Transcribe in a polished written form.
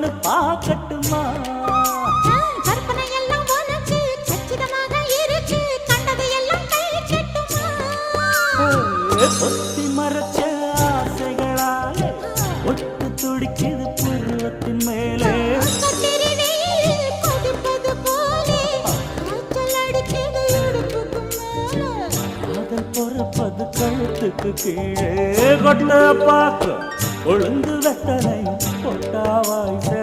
ஒண்ணு பார்க்கட்டுமா? கற்பனை எல்லாம் உனக்கு கச்சிதமாக இருக்கு, கண்டது எல்லாம் கை கட்டுமா? பொத்தி மறைச்ச ஆசைகளாலே ஒட்டு துடிக்குது புருவத்தின் மேலே. கத்திரி வெயில் கொதிப்பது போலே காய்ச்சல் அடிக்குது இடுப்புக்கு மேலே. காதல் பொறப்பது கழுத்துக்கு கீழே. கொட்ட பார்க்க கொழுந்து வெத்தனை கொட்டாவாய்